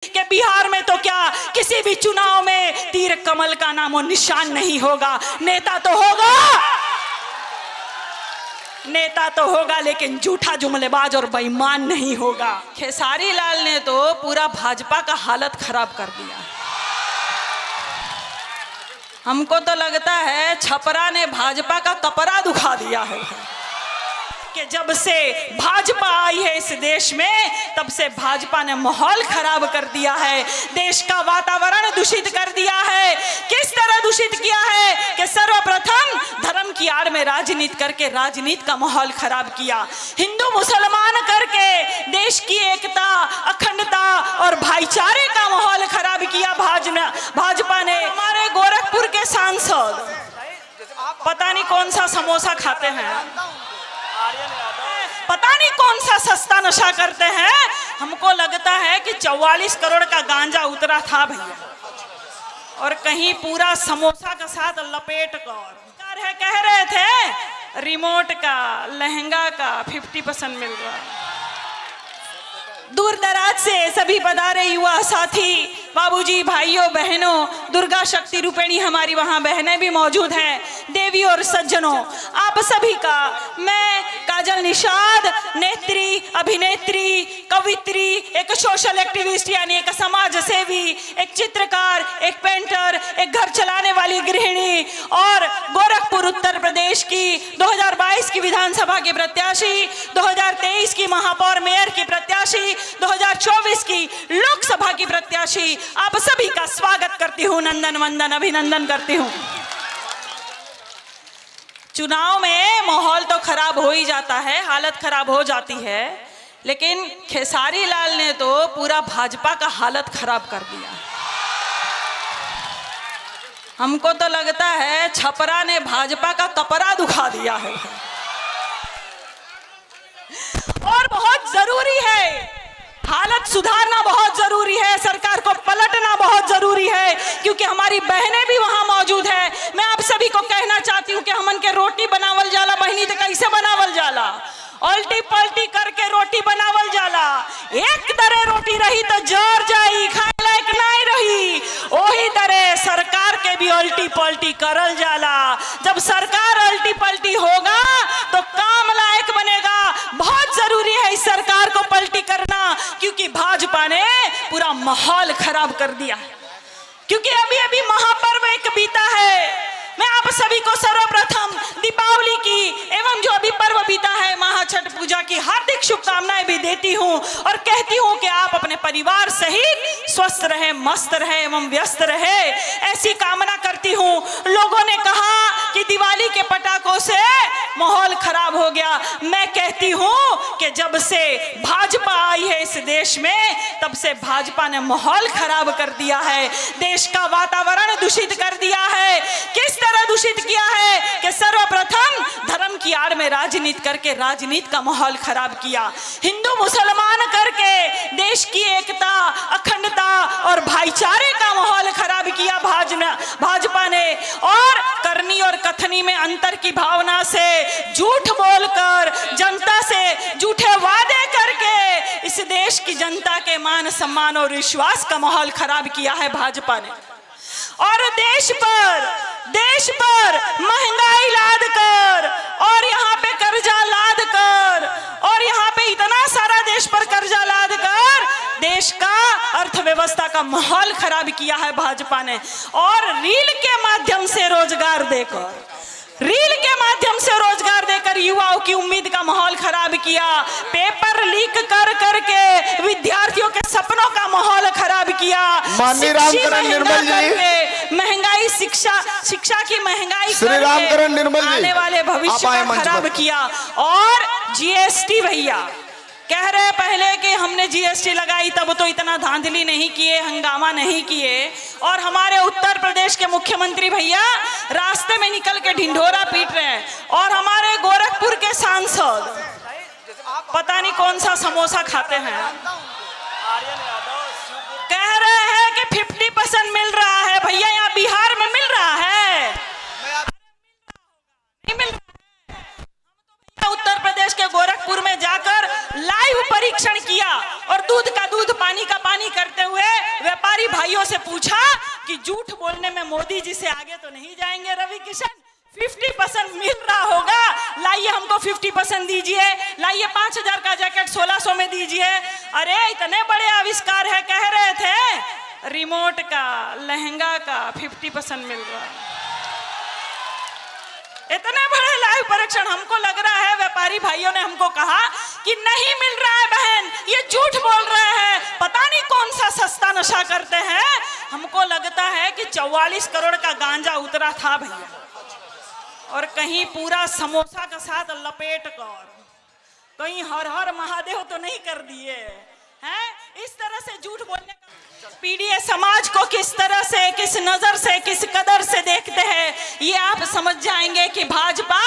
कि बिहार में तो क्या किसी भी चुनाव में तीर कमल का नामो निशान नहीं होगा। नेता तो होगा, नेता तो होगा, लेकिन झूठा जुमलेबाज और बेईमान नहीं होगा। खेसारी लाल ने तो पूरा भाजपा का हालत खराब कर दिया। हमको तो लगता है छपरा ने भाजपा का कपड़ा दुखा दिया है कि जब से भाजपा आई है इस देश में, तब से भाजपा ने माहौल खराब कर दिया है, देश का वातावरण दूषित कर दिया है। किस तरह दूषित किया है कि सर्वप्रथम धर्म की आड़ में राजनीति करके राजनीति का माहौल खराब किया, हिंदू मुसलमान करके देश की एकता, अखंडता और भाईचारे का माहौल खराब किया भाजपा ने। हमारे गोरखपुर के सांसद पता नहीं कौन सा समोसा खाते हैं, पता नहीं कौन सा सस्ता नशा करते हैं। हमको लगता है कि 44 करोड़ का गांजा उतरा था भैया, और कहीं पूरा समोसा के साथ लपेट कर कह रहे थे रिमोट का, लहंगा का 50% मिल रहा है। दूर दराज से सभी पधारे युवा साथी, बाबूजी, भाइयों, बहनों, दुर्गा शक्ति रूपिणी हमारी वहां बहनें भी मौजूद हैं, देवी और सज्जनों, आप सभी का मैं काजल निषाद, नेत्री, अभिनेत्री, कवित्री, एक सोशल एक्टिविस्ट यानी एक समाज सेवी, एक चित्रकार, एक पेंटर, एक घर चलाने वाली गृहिणी और गोरखपुर उत्तर प्रदेश की 2022 की विधानसभा की प्रत्याशी, 2023 की महापौर मेयर की प्रत्याशी, 2024 की लोकसभा की प्रत्याशी, आप सभी का स्वागत करती हूं, नंदन वंदन अभिनंदन करती हूं। चुनाव में माहौल तो खराब हो ही जाता है, हालत खराब हो जाती है, लेकिन खेसारी लाल ने तो पूरा भाजपा का हालत खराब कर दिया। हमको तो लगता है छपरा ने भाजपा का कपड़ा दुखा दिया है। और बहुत जरूरी है, हालत सुधारना बहुत जरूरी है, सरकार को पलटना बहुत जरूरी है, क्योंकि हमारी बहनें भी वहां मौजूद है। मैं आप सभी को कहना चाहती हूं कि हमन के रोटी बनावल जाला बहनी तो कैसे बनावल जाला, उल्टी पलटी करके रोटी बनावल जाला। एक तरह रोटी रही तो जर जाई, खाए लायक नहीं रही, वही तरह सरकार के भी उल्टी पलटी करल जाला। जब सरकार उल्टी पलटी होगा तो काम लायक बनेगा। बहुत जरूरी है इस सरकार को पलटी करना, क्योंकि भाजपा ने पूरा माहौल खराब कर दिया। क्योंकि अभी अभी महापर्व एक बीता है, मैं आप सभी को सर्वप्रथम दीपावली की एवं जो अभी पर्व बीता है महाछठ पूजा की हार्दिक शुभकामनाएं भी देती हूं और कहती हूं कि आप अपने परिवार सहित स्वस्थ रहे, मस्त रहे एवं व्यस्त रहे, ऐसी कामना करती हूं। लोगों ने कहा कि दिवाली के पटाखों से माहौल खराब हो गया। मैं कहती हूं कि जब से भाजपा आई है इस देश में, तब से भाजपा ने माहौल खराब कर दिया है, देश का वातावरण दूषित कर दिया है। किस तरह दूषित किया है कि सर्वप्रथम धर्म की आड़ में राजनीति करके राजनीति का माहौल खराब किया, हिंदू मुसलमान करके देश की एकता, अखंडता और भाईचारे का माहौल खराब किया भाजपा ने। और करनी और कथनी में अंतर की भावना से झूठ बोलकर, जनता से झूठे वादे करके इस देश की जनता के मान सम्मान और विश्वास का माहौल खराब किया है भाजपा ने। और देश पर महंगाई लाद कर और यहाँ पे कर्जा लाद कर और यहाँ पे इतना सारा देश पर कर्जा लाद कर देश का अर्थव्यवस्था का माहौल खराब किया है भाजपा ने। और रील के माध्यम से रोजगार देकर युवाओं की उम्मीद का माहौल खराब किया, पेपर लीक कर करके विद्यार्थियों के सपनों का माहौल खराब किया, माननीय रामकरण निर्मल जी, महंगाई शिक्षा की महंगाई श्री रामकरण निर्मल जी, आने वाले भविष्य का खराब किया। और जीएसटी भैया कह रहे पहले कि हमने जीएसटी लगाई तब तो इतना धांधली नहीं किए, हंगामा नहीं किए, और हमारे उत्तर प्रदेश के मुख्यमंत्री भैया रास्ते में निकल के ढिंढोरा पीट रहे हैं। और हमारे गोरखपुर के सांसद पता नहीं कौन सा समोसा खाते हैं, कह रहे हैं कि 50% मिल रहा है। भैया यहाँ बिहार में मिल रहा है, नहीं मिल रहा है। उत्तर प्रदेश के गोरखपुर में जाकर लाइव परीक्षण किया और दूध का दूध, पानी का पानी करते हुए भाइयों से पूछा कि झूठ बोलने में मोदी जी से आगे तो नहीं जाएंगे रवि किशन, 50% मिल रहा होगा, लाइए हमको 50% दीजिए, लाइए 5000 का जैकेट 1600 में दीजिए। अरे इतने बड़े आविष्कार है, कह रहे थे रिमोट का, लहंगा का 50% मिल रहा है। इतने बड़े लाइव परीक्षण, हमको लग रहा है व्यापारी भाइयों ने हमको कहा कि नहीं मिल रहा है बहन, ये झूठ बोल रहे हैं, पता नहीं कौन सा सस्ता नशा करते हैं। हमको लगता है कि 44 करोड़ का गांजा उतरा था भैया, और कहीं पूरा समोसा के साथ लपेट कर कहीं हर हर महादेव तो नहीं कर दिए हैं। इस तरह से झूठ बोलने का पीडीए समाज को किस तरह से, किस नजर से, किस कदर से देखते हैं, ये आप समझ जाएंगे कि भाजपा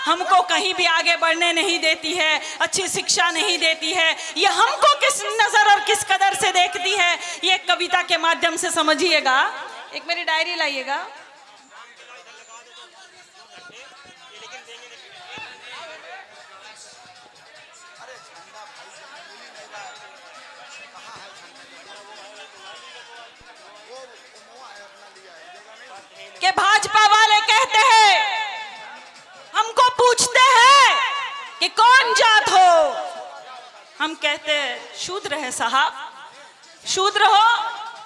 हमको कहीं भी आगे बढ़ने नहीं देती है, अच्छी शिक्षा नहीं देती है, ये हमको किस नजर और किस कदर से देखती है, ये कविता के माध्यम से समझिएगा। एक मेरी डायरी लाइएगा। कि भाजपा वाले कहते हैं, हमको पूछते हैं कि कौन जात हो, हम कहते हैं शूद्र है साहब। शूद्र हो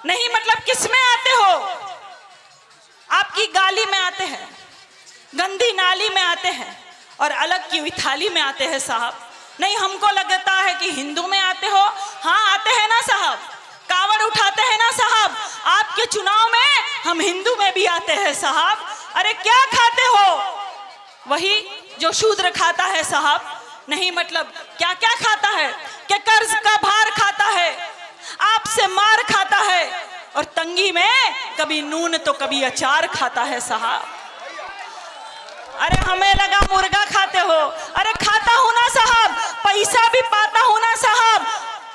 नहीं मतलब किस में आते हो? आपकी गाली में आते हैं, गंदी नाली में आते हैं, और अलग की हुई थाली में आते हैं साहब। नहीं, हमको लगता है कि हिंदू में आते हो। हाँ आते हैं ना साहब, कावड़ उठाते हैं ना साहब, आपके चुनाव में हम हिंदू में भी आते हैं साहब। अरे क्या खाते हो? वही जो शूद्र खाता है साहब। नहीं मतलब क्या क्या खाता है? कि कर्ज का भार खाता है, आपसे मार खाता है, और तंगी में कभी नून तो कभी अचार खाता है साहब। अरे हमें लगा मुर्गा खाते हो। अरे खाता हूं ना साहब, पैसा भी पाता हूं ना साहब।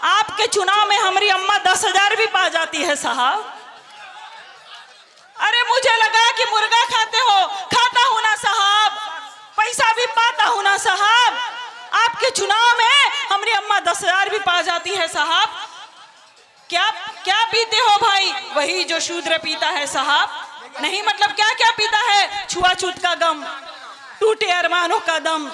आपके चुनाव में हमारी अम्मा 10,000 भी पा जाती है साहब। अरे मुझे लगा कि मुर्गा खाते हो, खाता हूं ना साहब, पैसा भी पाता हूं ना साहब। आपके चुनाव में हमारी अम्मा 10,000 भी पा जाती है साहब। क्या क्या पीते हो भाई? वही जो शूद्र पीता है साहब। नहीं मतलब क्या क्या पीता है? छुआछूत का गम, टूटे अरमानों का दम,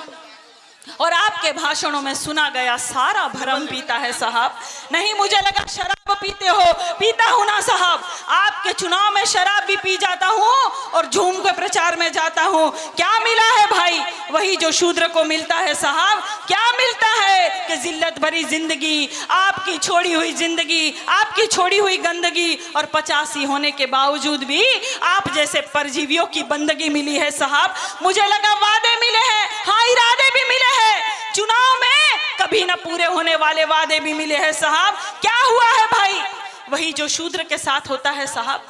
और आपके भाषणों में सुना गया सारा भरम पीता है साहब। नहीं मुझे लगा शराब पीते हो, पीता हूं ना साहब। आपके चुनाव में शराब भी पी जाता हूं और झूम के प्रचार में जाता हूं। क्या मिला है भाई? वही जो शूद्र को मिलता है साहब। क्या मिलता है? कि जिल्लत भरी जिंदगी, आपकी छोड़ी हुई जिंदगी, आपकी छोड़ी हुई गंदगी, और 85 होने के बावजूद भी आप जैसे परजीवियों की बंदगी मिली है साहब। मुझे लगा वादे मिले हैं, हाँ इरादे भी मिले हैं, चुनाव में कभी ना पूरे होने वाले वादे भी मिले हैं साहब। क्या हुआ है भाई? वही जो शूद्र के साथ होता है साहब।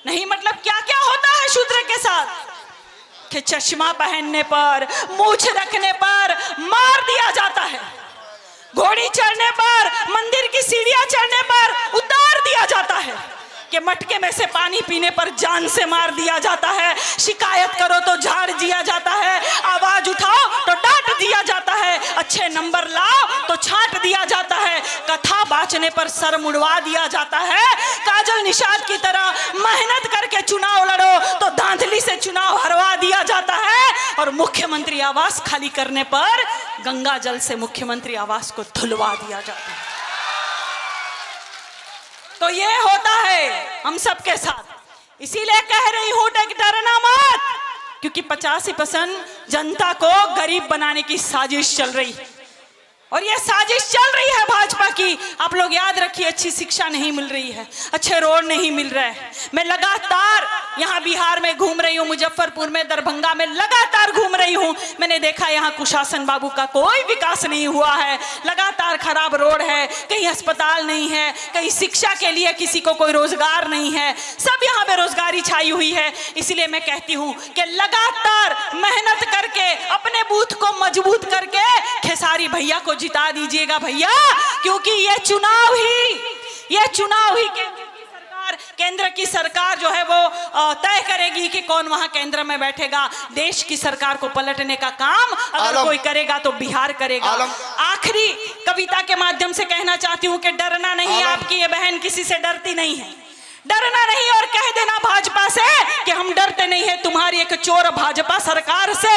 नहीं मतलब क्या क्या होता है शूद्र के साथ? कि चश्मा पहनने पर, मूछ रखने पर मार दिया जाता है, घोड़ी चढ़ने पर, मंदिर की सीढ़ियां चढ़ने पर उतार दिया जाता है, कि मटके में से पानी पीने पर जान से मार दिया जाता है, शिकायत करो तो झाड़ दिया जाता है, आवाज उठाओ तो डांट दिया जाता है, अच्छे नंबर लाओ तो छांट दिया जाता है, कथा बाँचने पर सर मुड़वा दिया जाता है, काजल निषाद की तरह मेहनत करके चुनाव लड़ो तो धांधली से चुनाव हरवा दिया जाता है, और मुख्यमंत्री आवास खाली करने पर गंगा जल से मुख्यमंत्री आवास को धुलवा दिया जाता है। तो ये होता है हम सबके साथ। इसीलिए कह रही हूं कि डरना मत, क्योंकि 85% जनता को गरीब बनाने की साजिश चल रही है, और ये साजिश चल रही है भाजपा की। आप लोग याद रखिए, अच्छी शिक्षा नहीं मिल रही है, अच्छे रोड नहीं मिल रहे हैं। मैं लगातार यहाँ बिहार में घूम रही हूँ, मुजफ्फरपुर में, दरभंगा में लगातार घूम रही हूँ। मैंने देखा यहाँ कुशासन बाबू का कोई विकास नहीं हुआ है, लगातार खराब रोड है, कहीं अस्पताल नहीं है, कहीं शिक्षा के लिए किसी को कोई रोजगार नहीं है, सब यहाँ बेरोजगारी छाई हुई है। इसलिए मैं कहती हूँ कि लगातार मेहनत करके अपने बूथ को मजबूत करके खेसारी भैया को जिता दीजिएगा भैया, क्योंकि ये चुनाव ही केंद्र की सरकार जो है वो तय करेगी कि कौन वहां केंद्र में बैठेगा। देश की सरकार को पलटने का काम अगर कोई करेगा तो बिहार करेगा। आखिरी कविता के माध्यम से कहना चाहती हूं कि डरना नहीं, आपकी ये बहन किसी से डरती नहीं है, डरना नहीं और कह देना भाजपा से कि हम डरते नहीं है तुम्हारी एक चोर भाजपा सरकार से,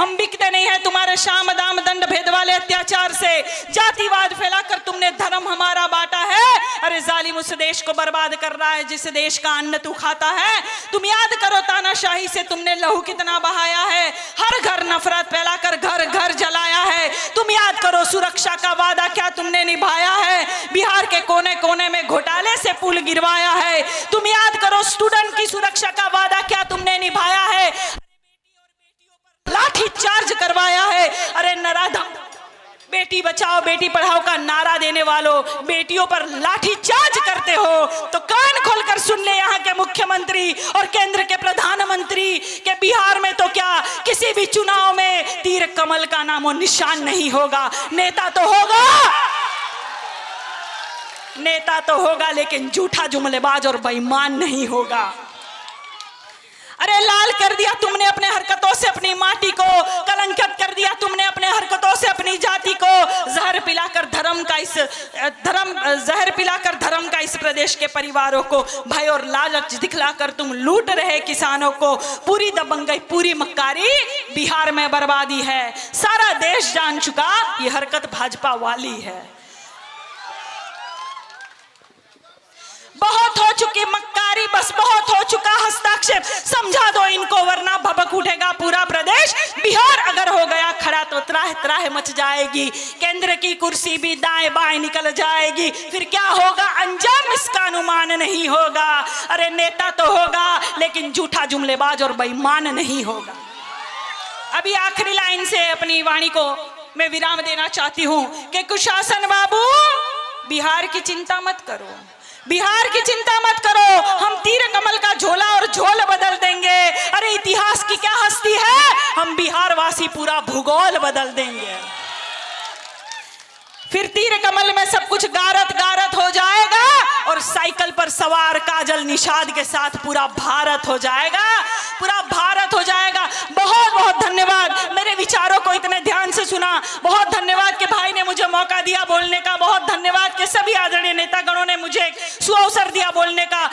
हम बिकते नहीं है तुम्हारे शाम दाम दंड भेद वाले अत्याचार से। जातिवाद फैलाकर तुमने धर्म हमारा बांटा है। अरे जालिम उस देश को बर्बाद कर रहा है जिस देश का अन्न तू खाता है। तुम याद करो तानाशाही से तुमने लहू कितना बहाया है, हर घर नफरत फैलाकर घर घर जलाया है। तुम याद करो सुरक्षा का वादा क्या तुमने निभाया है, बिहार के कोने कोने में घोटाले से पुल गिरवाया है। तुम याद करो स्टूडेंट की सुरक्षा का वादा क्या तुमने निभाया है, लाठी चार्ज करवाया है। अरे नराधम बेटी बचाओ बेटी पढ़ाओ का नारा देने वालों, बेटियों पर लाठी चार्ज करते हो तो कान खोलकर सुन ले यहाँ के मुख्यमंत्री और केंद्र के प्रधानमंत्री के बिहार में तो क्या किसी भी चुनाव में तीर कमल का नामो निशान नहीं होगा। नेता तो होगा, नेता तो होगा लेकिन झूठा जुमलेबाज और बेईमान नहीं होगा। अरे लाल कर दिया तुमने अपने हरकतों से अपनी माटी को, कलंकित कर दिया तुमने अपने हरकतों से अपनी जाति को। जहर पिलाकर धर्म का इस प्रदेश के परिवारों को भय और लालच दिखलाकर तुम लूट रहे किसानों को। पूरी दबंगई पूरी मक्कारी बिहार में बर्बादी है। सारा देश जान चुका ये हरकत भाजपा वाली है। बहुत हो चुकी मक्कारी, बस बहुत हो चुका हस्ताक्षेप। समझा दो इनको वरना भभक उठेगा पूरा प्रदेश। बिहार अगर हो गया खड़ा तो त्राह त्राह मच जाएगी, केंद्र की कुर्सी भी दाएं बाएं निकल जाएगी। फिर क्या होगा अंजाम इसका अनुमान नहीं होगा। अरे नेता तो होगा लेकिन झूठा जुमलेबाज और बेईमान नहीं होगा। अभी आखिरी लाइन से अपनी वाणी को मैं विराम देना चाहती हूं कि कुशासन बाबू बिहार की चिंता मत करो, बिहार की चिंता मत करो, हम तीर कमल का झोला और झोल बदल देंगे। अरे इतिहास की क्या हस्ती है, हम बिहार वासी पूरा भूगोल बदल देंगे। फिर तीर कमल में सब कुछ गारत गारत हो जाएगा और साइकिल पर सवार काजल निषाद के साथ पूरा भारत हो जाएगा, पूरा भारत हो जाएगा। बहुत बहुत धन्यवाद मेरे विचारों को इतने ध्यान से सुना। बहुत धन्यवाद कि भाई ने मुझे मौका दिया बोलने का। बहुत धन्यवाद कि सभी आदरणीय नेतागणों ने मुझे सुअवसर दिया बोलने का।